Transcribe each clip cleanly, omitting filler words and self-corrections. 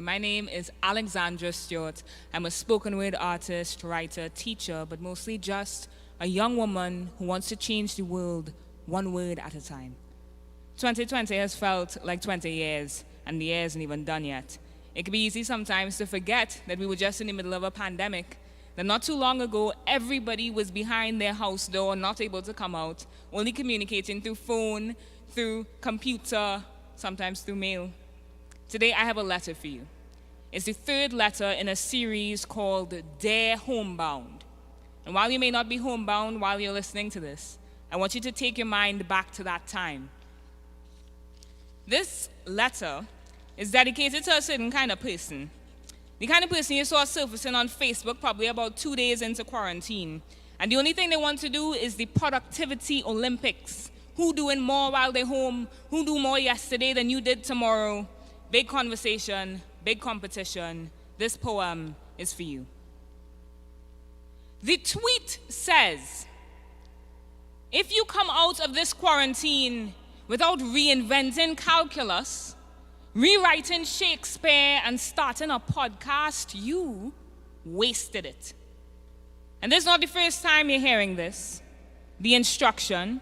My name is Alexandra Stewart. I'm a spoken word artist, writer, teacher, but mostly just a young woman who wants to change the world one word at a time. 2020 has felt like 20 years, and the year isn't even done yet. It can be easy sometimes to forget that we were just in the middle of a pandemic, that not too long ago, everybody was behind their house door, not able to come out, only communicating through phone, through computer, sometimes through mail. Today, I have a letter for you. It's the third letter in a series called Dear Homebound. And while you may not be homebound while you're listening to this, I want you to take your mind back to that time. This letter is dedicated to a certain kind of person. The kind of person you saw surfacing on Facebook probably about 2 days into quarantine. And the only thing they want to do is the productivity Olympics. Who doing more while they're home? Who do more yesterday than you did tomorrow? Big conversation, big competition. This poem is for you. The tweet says, if you come out of this quarantine without reinventing calculus, rewriting Shakespeare, and starting a podcast, you wasted it. And this is not the first time you're hearing this. The instruction,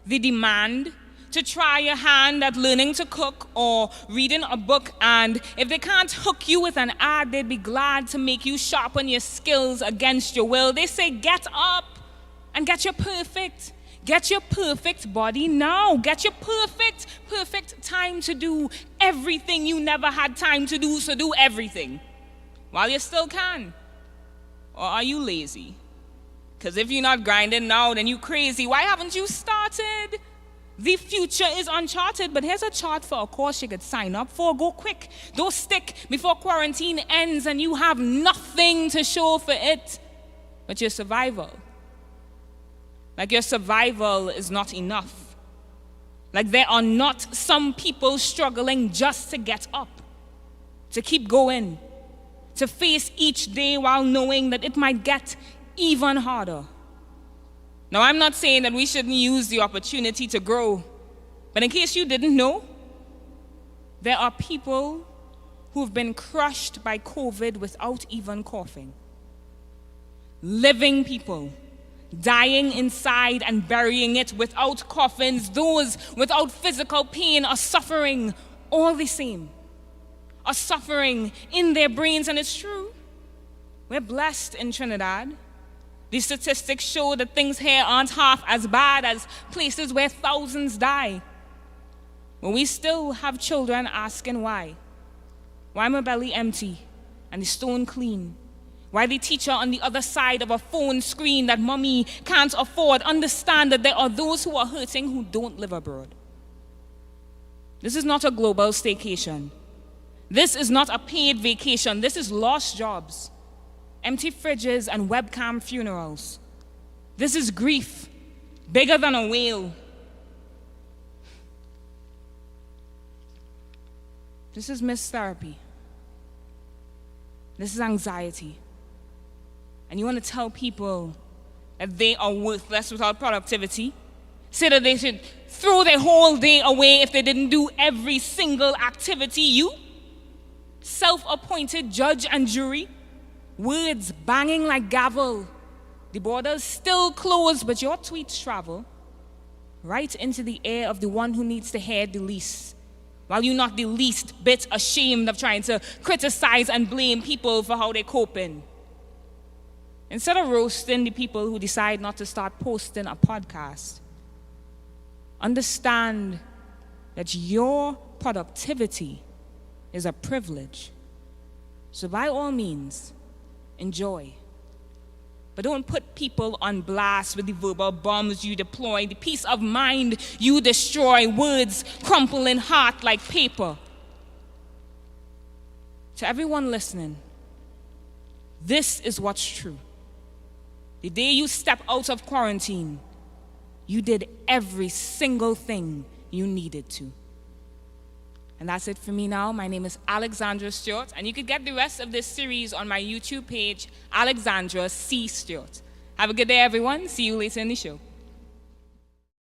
the demand, to try your hand at learning to cook or reading a book, and if they can't hook you with an ad, they'd be glad to make you sharpen your skills against your will. They say, get up and get your perfect body now. Get your perfect time to do everything you never had time to do, so do everything while you still can. Or are you lazy? Because if you're not grinding now, then you crazy. Why haven't you started? The future is uncharted, but here's a chart for a course you could sign up for. Go quick. Don't stick before quarantine ends and you have nothing to show for it but your survival. Like your survival is not enough. Like there are not some people struggling just to get up, to keep going, to face each day while knowing that it might get even harder. Now, I'm not saying that we shouldn't use the opportunity to grow, but in case you didn't know, there are people who've been crushed by COVID without even coughing. Living people, dying inside and burying it without coffins. Those without physical pain are suffering all the same, are suffering in their brains, and it's true. We're blessed in Trinidad. The statistics show that things here aren't half as bad as places where thousands die. But we still have children asking why. Why my belly empty and the stone clean? Why the teacher on the other side of a phone screen that mommy can't afford? Understand that there are those who are hurting who don't live abroad. This is not a global staycation. This is not a paid vacation. This is lost jobs, empty fridges, and webcam funerals. This is grief, bigger than a whale. This is missed therapy. This is anxiety. And you want to tell people that they are worthless without productivity? Say that they should throw their whole day away if they didn't do every single activity? You, self-appointed judge and jury, words banging like gavel. The borders still closed, but your tweets travel right into the ear of the one who needs to hear the least, while you're not the least bit ashamed of trying to criticize and blame people for how they're coping. Instead of roasting the people who decide not to start posting a podcast, understand that your productivity is a privilege. So by all means, enjoy. But don't put people on blast with the verbal bombs you deploy, the peace of mind you destroy, words crumple in heart like paper. To everyone listening, this is what's true. The day you step out of quarantine, you did every single thing you needed to. And that's it for me now. My name is Alexandra Stewart, and you could get the rest of this series on my YouTube page, Alexandra C. Stewart. Have a good day, everyone. See you later in the show.